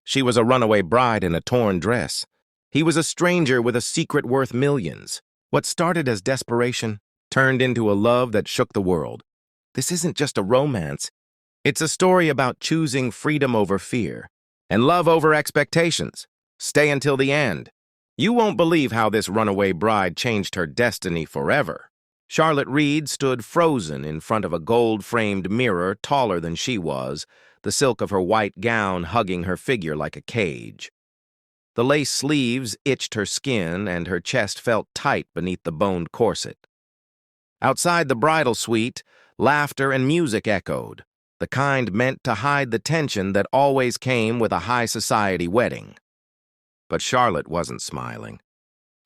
She was a runaway bride in a torn dress. He was a stranger with a secret worth millions. What started as desperation turned into a love that shook the world. This isn't just a romance. It's a story about choosing freedom over fear and love over expectations. Stay until the end. You won't believe how this runaway bride changed her destiny forever. Charlotte Reed stood frozen in front of a gold-framed mirror taller than she was, the silk of her white gown hugging her figure like a cage. The lace sleeves itched her skin, and her chest felt tight beneath the boned corset. Outside the bridal suite, laughter and music echoed, the kind meant to hide the tension that always came with a high-society wedding. But Charlotte wasn't smiling.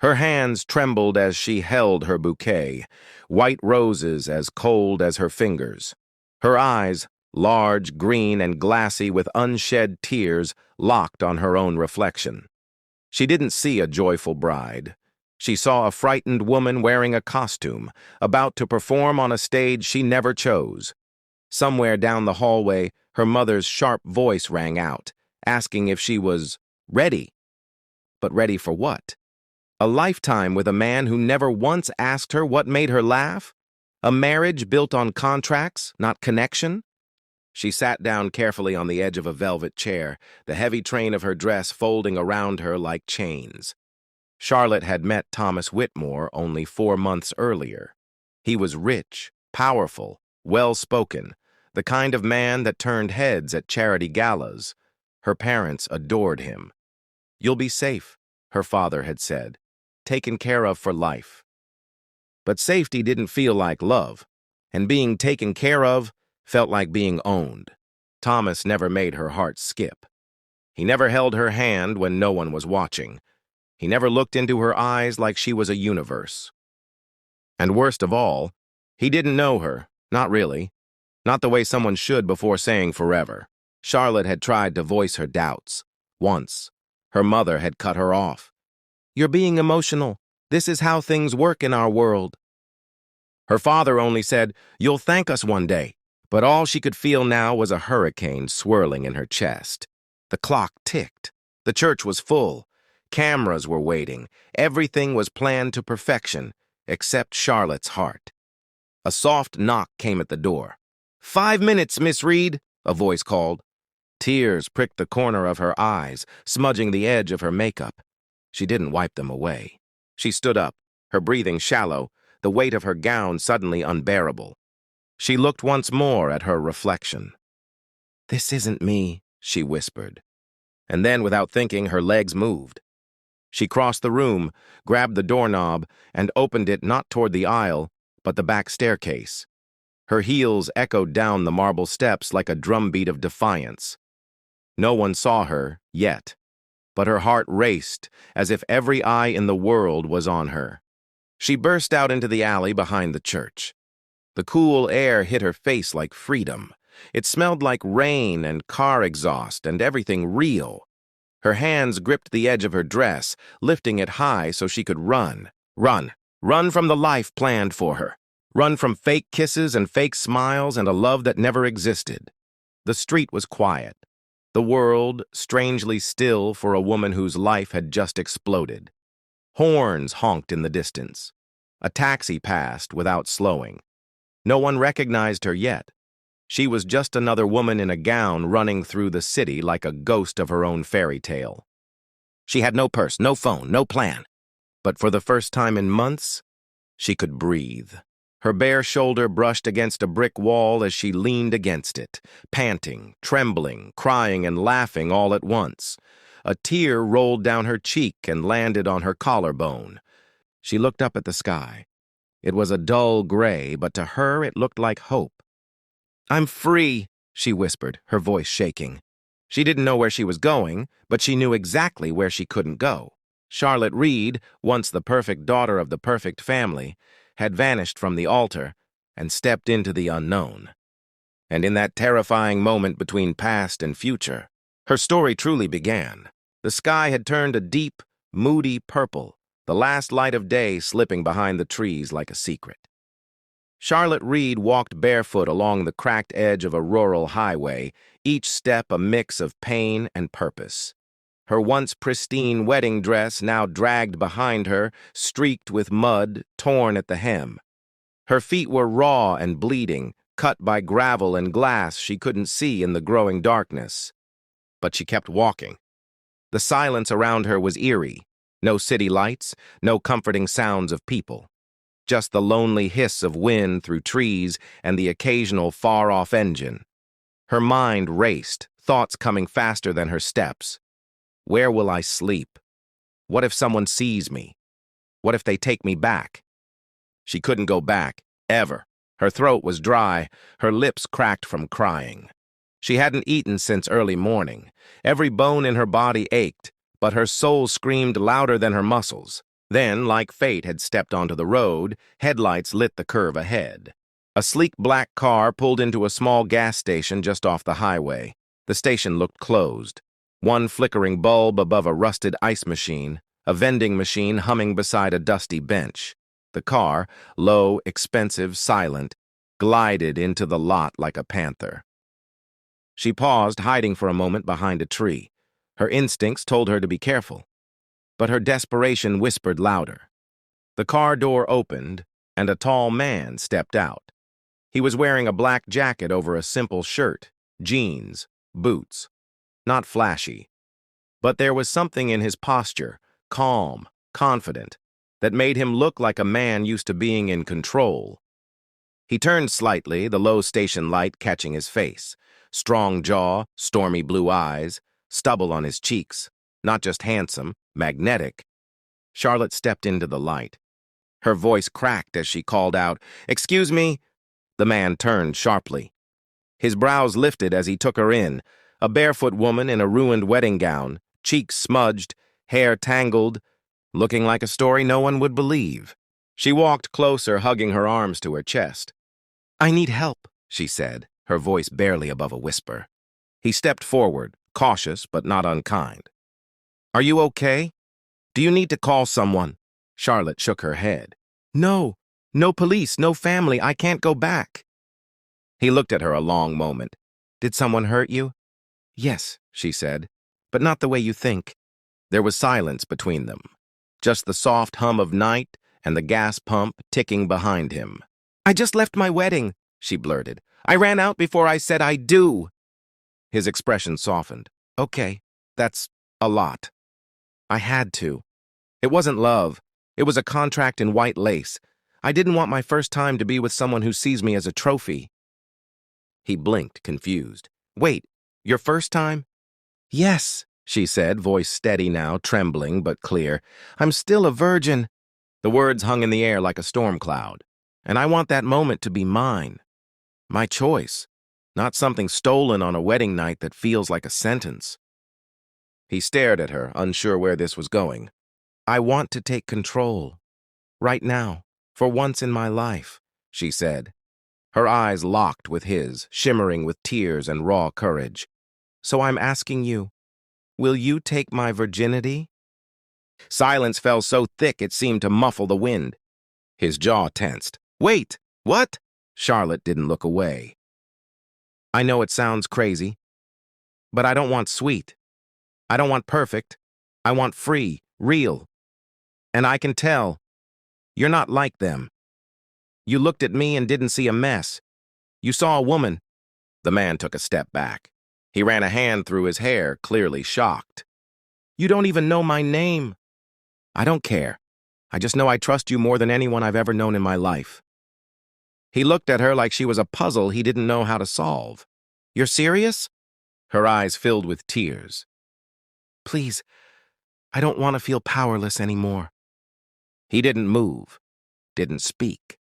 Her hands trembled as she held her bouquet, white roses as cold as her fingers. Her eyes, large, green, and glassy with unshed tears, locked on her own reflection. She didn't see a joyful bride. She saw a frightened woman wearing a costume, about to perform on a stage she never chose. Somewhere down the hallway, her mother's sharp voice rang out, asking if she was ready. But ready for what? A lifetime with a man who never once asked her what made her laugh? A marriage built on contracts, not connection? She sat down carefully on the edge of a velvet chair, the heavy train of her dress folding around her like chains. Charlotte had met Thomas Whitmore only 4 months earlier. He was rich, powerful, well-spoken, the kind of man that turned heads at charity galas. Her parents adored him. "You'll be safe," her father had said, "taken care of for life." But safety didn't feel like love, and being taken care of felt like being owned. Thomas never made her heart skip. He never held her hand when no one was watching. He never looked into her eyes like she was a universe. And worst of all, he didn't know her, not really. Not the way someone should before saying forever. Charlotte had tried to voice her doubts. Once, her mother had cut her off. "You're being emotional. This is how things work in our world." Her father only said, "You'll thank us one day." But all she could feel now was a hurricane swirling in her chest. The clock ticked. The church was full. Cameras were waiting. Everything was planned to perfection, except Charlotte's heart. A soft knock came at the door. "5 minutes, Miss Reed," a voice called. Tears pricked the corner of her eyes, smudging the edge of her makeup. She didn't wipe them away. She stood up, her breathing shallow, the weight of her gown suddenly unbearable. She looked once more at her reflection. "This isn't me," she whispered. And then, without thinking, her legs moved. She crossed the room, grabbed the doorknob, and opened it not toward the aisle, but the back staircase. Her heels echoed down the marble steps like a drumbeat of defiance. No one saw her, yet, but her heart raced as if every eye in the world was on her. She burst out into the alley behind the church. The cool air hit her face like freedom. It smelled like rain and car exhaust and everything real. Her hands gripped the edge of her dress, lifting it high so she could run. Run from the life planned for her. Run from fake kisses and fake smiles and a love that never existed. The street was quiet. The world strangely still for a woman whose life had just exploded. Horns honked in the distance. A taxi passed without slowing. No one recognized her yet. She was just another woman in a gown running through the city like a ghost of her own fairy tale. She had no purse, no phone, no plan. But for the first time in months, she could breathe. Her bare shoulder brushed against a brick wall as she leaned against it, panting, trembling, crying, and laughing all at once. A tear rolled down her cheek and landed on her collarbone. She looked up at the sky. It was a dull gray, but to her it looked like hope. "I'm free," she whispered, her voice shaking. She didn't know where she was going, but she knew exactly where she couldn't go. Charlotte Reed, once the perfect daughter of the perfect family, had vanished from the altar and stepped into the unknown. And in that terrifying moment between past and future, her story truly began. The sky had turned a deep, moody purple, the last light of day slipping behind the trees like a secret. Charlotte Reed walked barefoot along the cracked edge of a rural highway, each step a mix of pain and purpose. Her once pristine wedding dress now dragged behind her, streaked with mud, torn at the hem. Her feet were raw and bleeding, cut by gravel and glass she couldn't see in the growing darkness. But she kept walking. The silence around her was eerie. No city lights, no comforting sounds of people. Just the lonely hiss of wind through trees and the occasional far-off engine. Her mind raced, thoughts coming faster than her steps. Where will I sleep? What if someone sees me? What if they take me back? She couldn't go back, ever. Her throat was dry, her lips cracked from crying. She hadn't eaten since early morning. Every bone in her body ached, but her soul screamed louder than her muscles. Then, like fate had stepped onto the road, headlights lit the curve ahead. A sleek black car pulled into a small gas station just off the highway. The station looked closed. One flickering bulb above a rusted ice machine, a vending machine humming beside a dusty bench. The car, low, expensive, silent, glided into the lot like a panther. She paused, hiding for a moment behind a tree. Her instincts told her to be careful. But her desperation whispered louder. The car door opened, and a tall man stepped out. He was wearing a black jacket over a simple shirt, jeans, boots. Not flashy. But there was something in his posture, calm, confident, that made him look like a man used to being in control. He turned slightly, the low station light catching his face. Strong jaw, stormy blue eyes, stubble on his cheeks. Not just handsome, magnetic. Charlotte stepped into the light. Her voice cracked as she called out, "Excuse me." The man turned sharply. His brows lifted as he took her in, a barefoot woman in a ruined wedding gown, cheeks smudged, hair tangled, looking like a story no one would believe. She walked closer, hugging her arms to her chest. "I need help," she said, her voice barely above a whisper. He stepped forward, cautious but not unkind. "Are you okay? Do you need to call someone?" Charlotte shook her head. "No, no police, no family, I can't go back." He looked at her a long moment. "Did someone hurt you?" "Yes," she said, "but not the way you think." There was silence between them, just the soft hum of night and the gas pump ticking behind him. "I just left my wedding," she blurted. "I ran out before I said I do." His expression softened. "Okay, that's a lot. I had to. It wasn't love. It was a contract in white lace. I didn't want my first time to be with someone who sees me as a trophy." He blinked, confused. "Wait, your first time?" "Yes," she said, voice steady now, trembling but clear. "I'm still a virgin." The words hung in the air like a storm cloud. "And I want that moment to be mine. My choice, not something stolen on a wedding night that feels like a sentence." He stared at her, unsure where this was going. "I want to take control. Right now, for once in my life," she said. Her eyes locked with his, shimmering with tears and raw courage. "So I'm asking you, will you take my virginity?" Silence fell so thick it seemed to muffle the wind. His jaw tensed. "Wait, what?" Charlotte didn't look away. "I know it sounds crazy, but I don't want sweet. I don't want perfect. I want free, real. And I can tell, you're not like them. You looked at me and didn't see a mess. You saw a woman." The man took a step back. He ran a hand through his hair, clearly shocked. "You don't even know my name." "I don't care. I just know I trust you more than anyone I've ever known in my life." He looked at her like she was a puzzle he didn't know how to solve. "You're serious?" Her eyes filled with tears. "Please, I don't want to feel powerless anymore." He didn't move, didn't speak.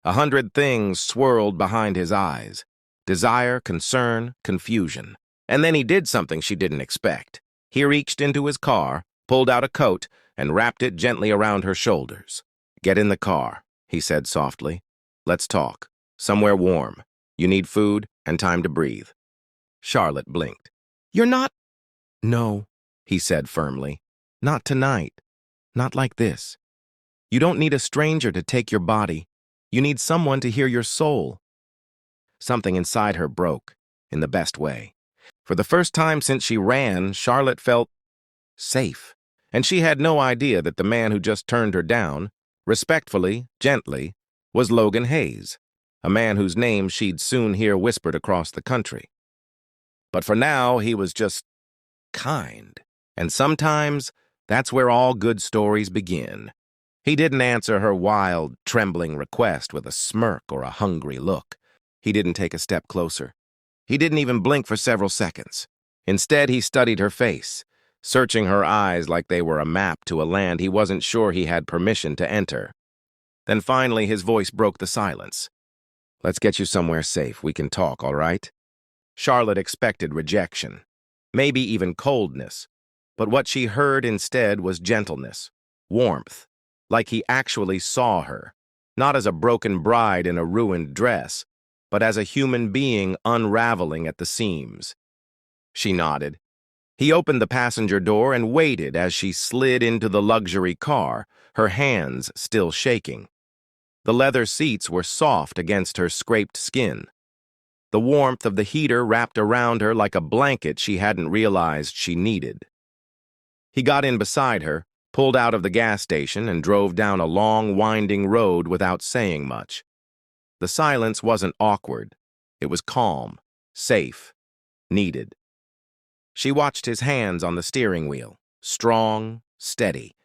100 things swirled behind his eyes. Desire, concern, confusion. And then he did something she didn't expect. He reached into his car, pulled out a coat, and wrapped it gently around her shoulders. "Get in the car," he said softly. "Let's talk. Somewhere warm. You need food and time to breathe." Charlotte blinked. "You're not—" "No," he said firmly. "Not tonight. Not like this. You don't need a stranger to take your body. You need someone to hear your soul. Something inside her broke, in the best way. For the first time since she ran, Charlotte felt safe. And she had no idea that the man who just turned her down, respectfully, gently, was Logan Hayes, a man whose name she'd soon hear whispered across the country. But for now, he was just kind. And sometimes, that's where all good stories begin. He didn't answer her wild, trembling request with a smirk or a hungry look. He didn't take a step closer. He didn't even blink for several seconds. Instead, he studied her face, searching her eyes like they were a map to a land he wasn't sure he had permission to enter. Then finally, his voice broke the silence. "Let's get you somewhere safe. We can talk, all right?" Charlotte expected rejection, maybe even coldness, but what she heard instead was gentleness, warmth, like he actually saw her, not as a broken bride in a ruined dress, but as a human being unraveling at the seams. She nodded. He opened the passenger door and waited as she slid into the luxury car, her hands still shaking. The leather seats were soft against her scraped skin. The warmth of the heater wrapped around her like a blanket she hadn't realized she needed. He got in beside her, pulled out of the gas station, and drove down a long, winding road without saying much. The silence wasn't awkward. It was calm, safe, needed. She watched his hands on the steering wheel, strong, steady,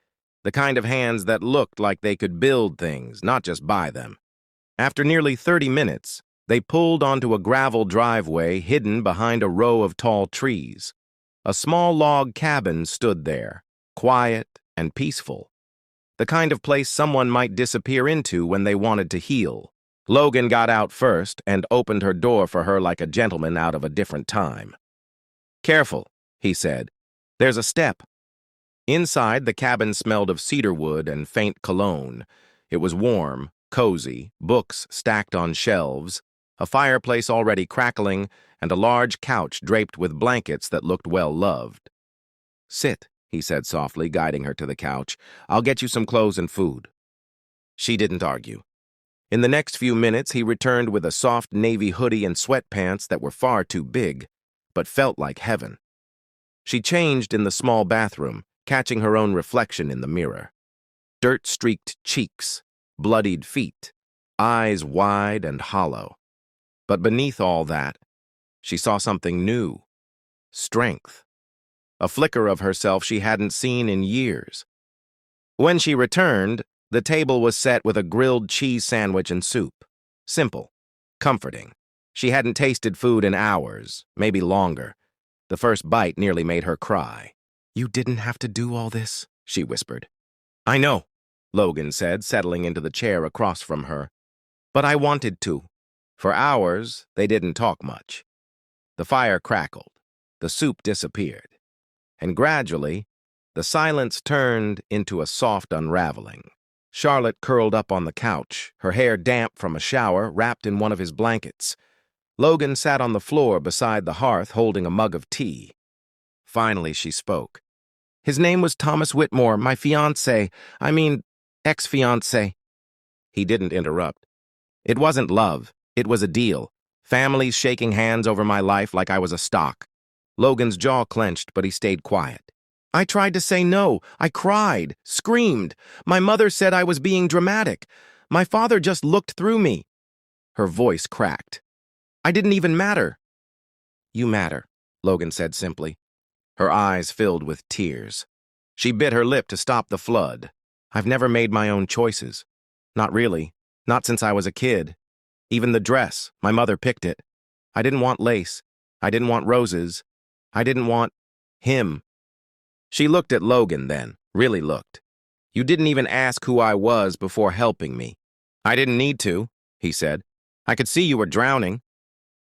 the kind of hands that looked like they could build things, not just buy them. After nearly 30 minutes, they pulled onto a gravel driveway hidden behind a row of tall trees. A small log cabin stood there, quiet and peaceful, the kind of place someone might disappear into when they wanted to heal. Logan got out first and opened her door for her like a gentleman out of a different time. "Careful," he said. "There's a step." Inside, the cabin smelled of cedarwood and faint cologne. It was warm, cozy, books stacked on shelves, a fireplace already crackling, and a large couch draped with blankets that looked well-loved. "Sit," he said softly, guiding her to the couch. "I'll get you some clothes and food." She didn't argue. In the next few minutes, he returned with a soft navy hoodie and sweatpants that were far too big, but felt like heaven. She changed in the small bathroom, catching her own reflection in the mirror. Dirt-streaked cheeks, bloodied feet, eyes wide and hollow. But beneath all that, she saw something new. Strength. A flicker of herself she hadn't seen in years. When she returned, the table was set with a grilled cheese sandwich and soup. Simple, comforting. She hadn't tasted food in hours, maybe longer. The first bite nearly made her cry. "You didn't have to do all this," she whispered. "I know," Logan said, settling into the chair across from her. "But I wanted to." For hours, they didn't talk much. The fire crackled. The soup disappeared. And gradually, the silence turned into a soft unraveling. Charlotte curled up on the couch, her hair damp from a shower, wrapped in one of his blankets. Logan sat on the floor beside the hearth holding a mug of tea. Finally, she spoke. "His name was Thomas Whitmore, my ex-fiancé." He didn't interrupt. "It wasn't love. It was a deal. Families shaking hands over my life like I was a stock." Logan's jaw clenched, but he stayed quiet. "I tried to say no. I cried, screamed. My mother said I was being dramatic. My father just looked through me." Her voice cracked. "I didn't even matter." "You matter," Logan said simply. Her eyes filled with tears. She bit her lip to stop the flood. "I've never made my own choices. Not really. Not since I was a kid. Even the dress, my mother picked it. I didn't want lace. I didn't want roses. I didn't want him." She looked at Logan then, really looked. "You didn't even ask who I was before helping me." "I didn't need to," he said. "I could see you were drowning."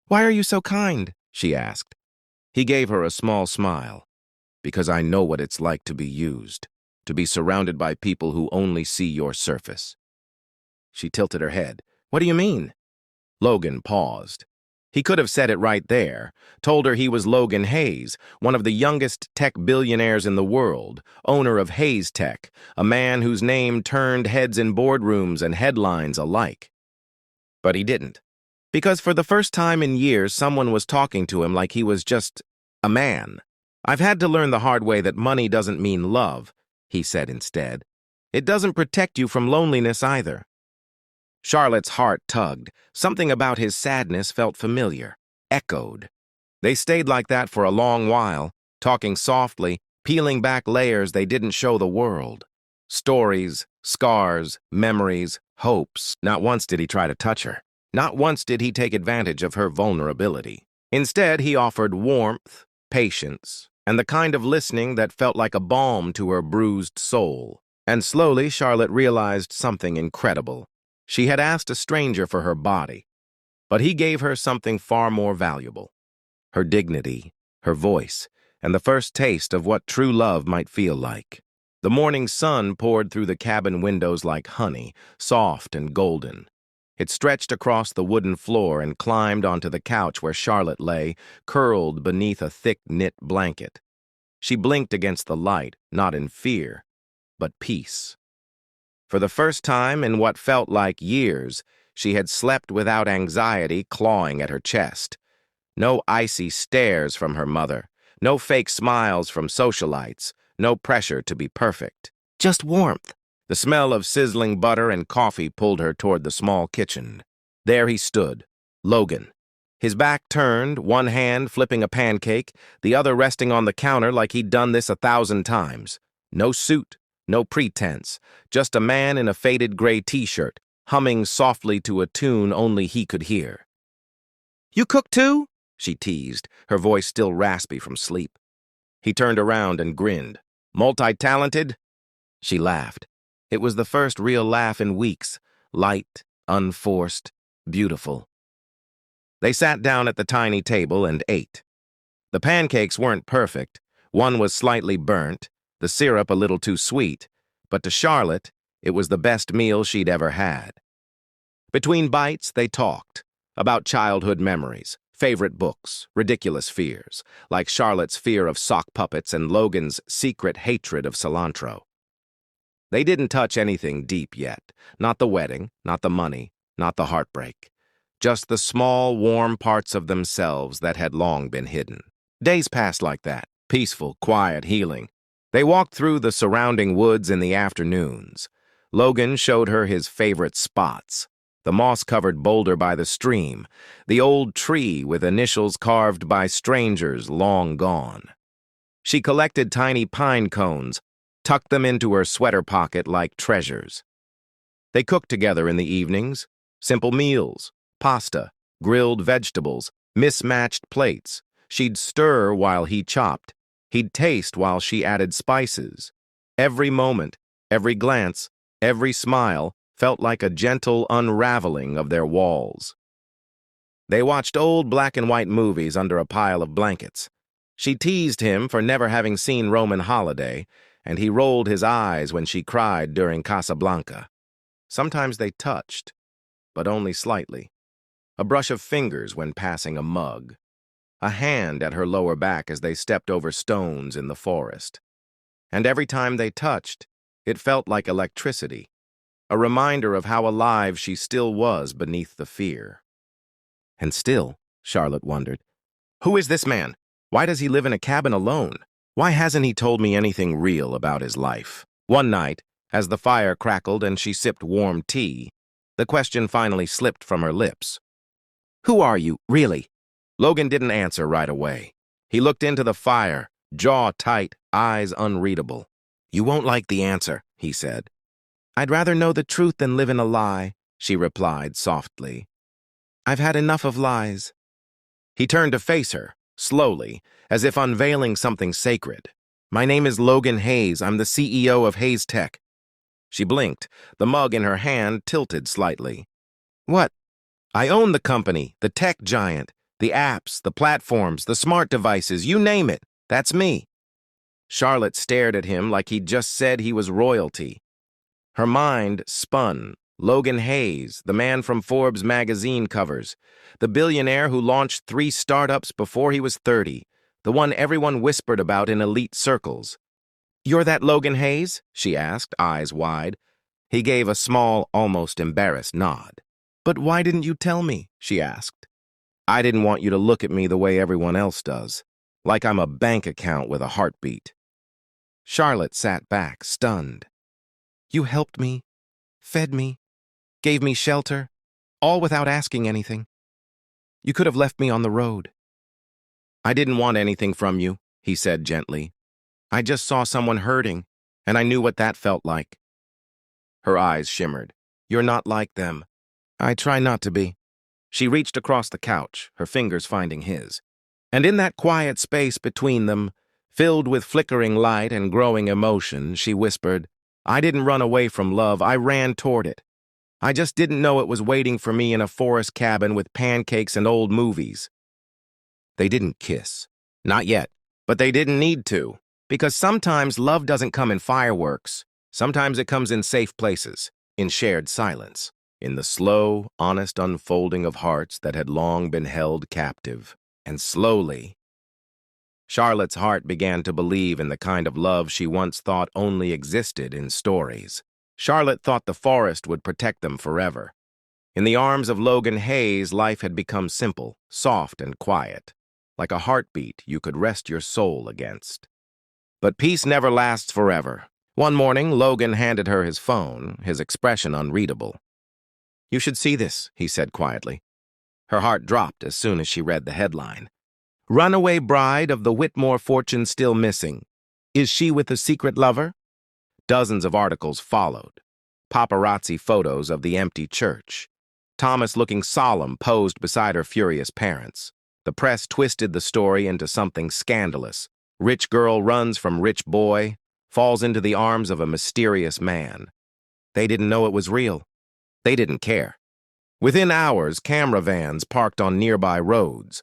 "Why are you so kind?" she asked. He gave her a small smile. "Because I know what it's like to be used, to be surrounded by people who only see your surface." She tilted her head. "What do you mean?" Logan paused. He could have said it right there, told her he was Logan Hayes, one of the youngest tech billionaires in the world, owner of Hayes Tech, a man whose name turned heads in boardrooms and headlines alike. But he didn't. Because for the first time in years, someone was talking to him like he was just a man. "I've had to learn the hard way that money doesn't mean love," he said instead. "It doesn't protect you from loneliness either." Charlotte's heart tugged. Something about his sadness felt familiar, echoed. They stayed like that for a long while, talking softly, peeling back layers they didn't show the world. Stories, scars, memories, hopes. Not once did he try to touch her. Not once did he take advantage of her vulnerability. Instead, he offered warmth, patience, and the kind of listening that felt like a balm to her bruised soul. And slowly, Charlotte realized something incredible. She had asked a stranger for her body, but he gave her something far more valuable. Her dignity, her voice, and the first taste of what true love might feel like. The morning sun poured through the cabin windows like honey, soft and golden. It stretched across the wooden floor and climbed onto the couch where Charlotte lay, curled beneath a thick knit blanket. She blinked against the light, not in fear, but peace. For the first time in what felt like years, she had slept without anxiety clawing at her chest. No icy stares from her mother, no fake smiles from socialites, no pressure to be perfect. Just warmth. The smell of sizzling butter and coffee pulled her toward the small kitchen. There he stood, Logan. His back turned, one hand flipping a pancake, the other resting on the counter like he'd done this 1,000 times. No suit, no pretense, just a man in a faded gray t-shirt, humming softly to a tune only he could hear. "You cook too?" she teased, her voice still raspy from sleep. He turned around and grinned. "Multi-talented?" She laughed. It was the first real laugh in weeks, light, unforced, beautiful. They sat down at the tiny table and ate. The pancakes weren't perfect. One was slightly burnt, the syrup a little too sweet, but to Charlotte, it was the best meal she'd ever had. Between bites, they talked about childhood memories, favorite books, ridiculous fears, like Charlotte's fear of sock puppets and Logan's secret hatred of cilantro. They didn't touch anything deep yet, not the wedding, not the money, not the heartbreak, just the small, warm parts of themselves that had long been hidden. Days passed like that, peaceful, quiet, healing. They walked through the surrounding woods in the afternoons. Logan showed her his favorite spots, the moss-covered boulder by the stream, the old tree with initials carved by strangers long gone. She collected tiny pine cones, tucked them into her sweater pocket like treasures. They cooked together in the evenings, simple meals, pasta, grilled vegetables, mismatched plates. She'd stir while he chopped. He'd taste while she added spices. Every moment, every glance, every smile felt like a gentle unraveling of their walls. They watched old black and white movies under a pile of blankets. She teased him for never having seen Roman Holiday, and he rolled his eyes when she cried during Casablanca. Sometimes they touched, but only slightly. A brush of fingers when passing a mug. A hand at her lower back as they stepped over stones in the forest. And every time they touched, it felt like electricity, a reminder of how alive she still was beneath the fear. And still, Charlotte wondered, who is this man? Why does he live in a cabin alone? Why hasn't he told me anything real about his life? One night, as the fire crackled and she sipped warm tea, the question finally slipped from her lips. "Who are you, really?" Logan didn't answer right away. He looked into the fire, jaw tight, eyes unreadable. "You won't like the answer," he said. "I'd rather know the truth than live in a lie," she replied softly. "I've had enough of lies." He turned to face her, slowly, as if unveiling something sacred. "My name is Logan Hayes. I'm the CEO of Hayes Tech." She blinked, the mug in her hand tilted slightly. "What?" "I own the company, the tech giant, the apps, the platforms, the smart devices, you name it. That's me." Charlotte stared at him like he'd just said he was royalty. Her mind spun. Logan Hayes, the man from Forbes magazine covers, the billionaire who launched 3 startups before he was 30, the one everyone whispered about in elite circles. "You're that Logan Hayes?" she asked, eyes wide. He gave a small, almost embarrassed nod. "But why didn't you tell me?" she asked. "I didn't want you to look at me the way everyone else does, like I'm a bank account with a heartbeat." Charlotte sat back, stunned. "You helped me, fed me, gave me shelter, all without asking anything. You could have left me on the road." "I didn't want anything from you," he said gently. "I just saw someone hurting, and I knew what that felt like." Her eyes shimmered. "You're not like them." "I try not to be." She reached across the couch, her fingers finding his. And in that quiet space between them, filled with flickering light and growing emotion, she whispered, "I didn't run away from love, I ran toward it. I just didn't know it was waiting for me in a forest cabin with pancakes and old movies." They didn't kiss. Not yet. But they didn't need to. Because sometimes love doesn't come in fireworks. Sometimes it comes in safe places, in shared silence, in the slow, honest unfolding of hearts that had long been held captive. And slowly, Charlotte's heart began to believe in the kind of love she once thought only existed in stories. Charlotte thought the forest would protect them forever. In the arms of Logan Hayes, life had become simple, soft, and quiet, like a heartbeat you could rest your soul against. But peace never lasts forever. One morning, Logan handed her his phone, his expression unreadable. "You should see this," he said quietly. Her heart dropped as soon as she read the headline. "Runaway bride of the Whitmore fortune still missing. Is she with a secret lover?" Dozens of articles followed. Paparazzi photos of the empty church. Thomas looking solemn posed beside her furious parents. The press twisted the story into something scandalous. Rich girl runs from rich boy, falls into the arms of a mysterious man. They didn't know it was real. They didn't care. Within hours, camera vans parked on nearby roads.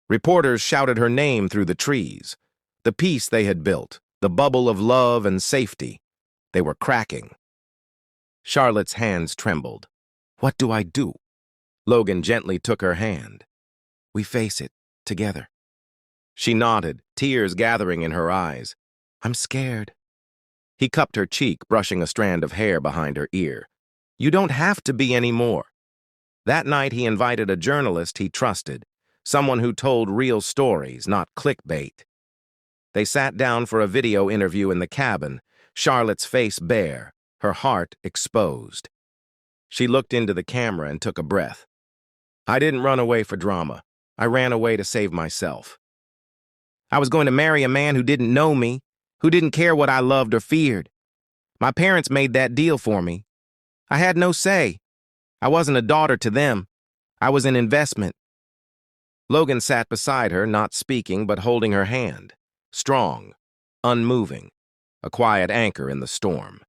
Reporters shouted her name through the trees. The peace they had built, the bubble of love and safety, they were cracking. Charlotte's hands trembled. "What do I do?" Logan gently took her hand. "We face it, together." She nodded, tears gathering in her eyes. "I'm scared." He cupped her cheek, brushing a strand of hair behind her ear. "You don't have to be anymore." That night he invited a journalist he trusted, someone who told real stories, not clickbait. They sat down for a video interview in the cabin, Charlotte's face bare, her heart exposed. She looked into the camera and took a breath. "I didn't run away for drama. I ran away to save myself. I was going to marry a man who didn't know me, who didn't care what I loved or feared. My parents made that deal for me. I had no say. I wasn't a daughter to them. I was an investment." Logan sat beside her, not speaking but holding her hand. Strong, unmoving, a quiet anchor in the storm.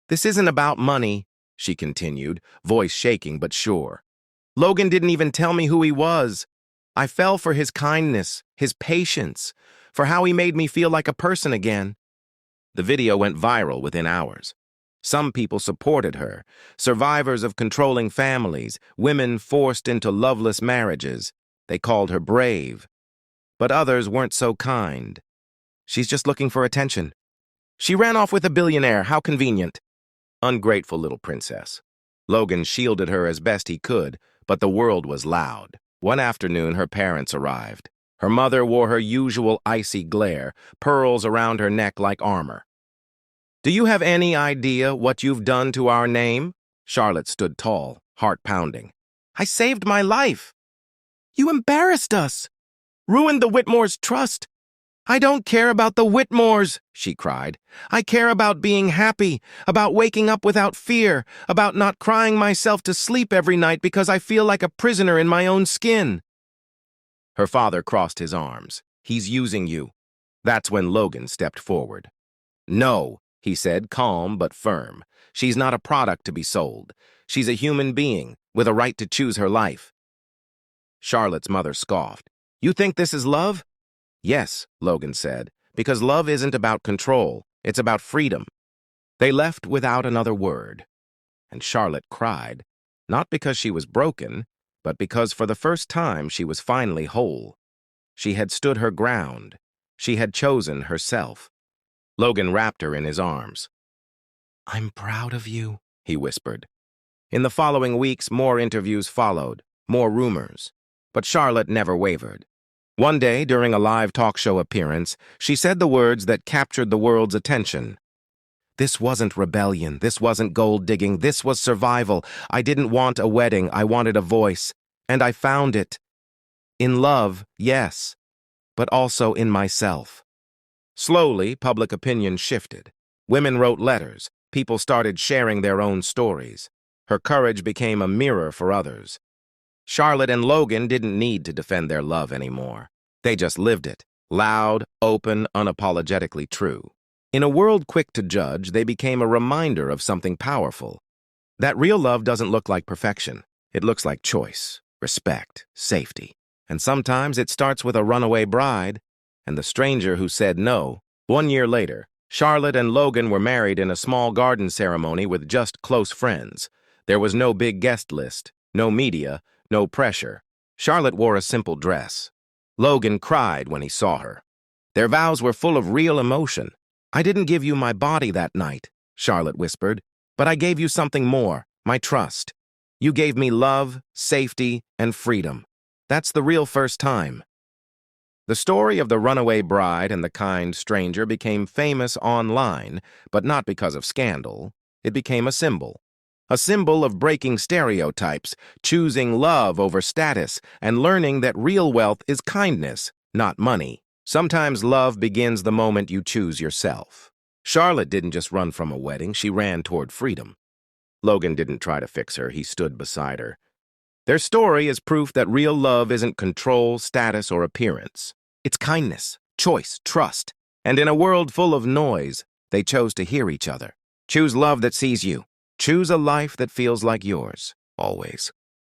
"This isn't about money," she continued, voice shaking but sure. "Logan didn't even tell me who he was. I fell for his kindness, his patience, for how he made me feel like a person again." The video went viral within hours. Some people supported her, survivors of controlling families, women forced into loveless marriages. They called her brave. But others weren't so kind. "She's just looking for attention. She ran off with a billionaire, how convenient." Ungrateful little princess. Logan shielded her as best he could, but the world was loud. One afternoon, her parents arrived. Her mother wore her usual icy glare, pearls around her neck like armor. "Do you have any idea what you've done to our name?" Charlotte stood tall, heart pounding. "I saved my life." "You embarrassed us, ruined the Whitmore's trust." "I don't care about the Whitmores," she cried. "I care about being happy, about waking up without fear, about not crying myself to sleep every night because I feel like a prisoner in my own skin." Her father crossed his arms. "He's using you." That's when Logan stepped forward. "No," he said, calm but firm. "She's not a product to be sold. She's a human being with a right to choose her life." Charlotte's mother scoffed. "You think this is love?" "Yes," Logan said, "because love isn't about control. It's about freedom." They left without another word. And Charlotte cried, not because she was broken, but because for the first time she was finally whole. She had stood her ground. She had chosen herself. Logan wrapped her in his arms. "I'm proud of you," he whispered. In the following weeks, more interviews followed, more rumors. But Charlotte never wavered. One day, during a live talk show appearance, she said the words that captured the world's attention. "This wasn't rebellion, this wasn't gold-digging, this was survival. I didn't want a wedding, I wanted a voice. And I found it. In love, yes, but also in myself." Slowly, public opinion shifted. Women wrote letters. People started sharing their own stories. Her courage became a mirror for others. Charlotte and Logan didn't need to defend their love anymore. They just lived it, loud, open, unapologetically true. In a world quick to judge, they became a reminder of something powerful. That real love doesn't look like perfection. It looks like choice, respect, safety. And sometimes it starts with a runaway bride and the stranger who said no. 1 year later, Charlotte and Logan were married in a small garden ceremony with just close friends. There was no big guest list, no media, no pressure. Charlotte wore a simple dress. Logan cried when he saw her. Their vows were full of real emotion. "I didn't give you my body that night," Charlotte whispered, "but I gave you something more, my trust. You gave me love, safety, and freedom. That's the real first time." The story of the runaway bride and the kind stranger became famous online, but not because of scandal. It became a symbol. A symbol of breaking stereotypes, choosing love over status, and learning that real wealth is kindness, not money. Sometimes love begins the moment you choose yourself. Charlotte didn't just run from a wedding, she ran toward freedom. Logan didn't try to fix her, he stood beside her. Their story is proof that real love isn't control, status, or appearance. It's kindness, choice, trust. And in a world full of noise, they chose to hear each other. Choose love that sees you. Choose a life that feels like yours, always.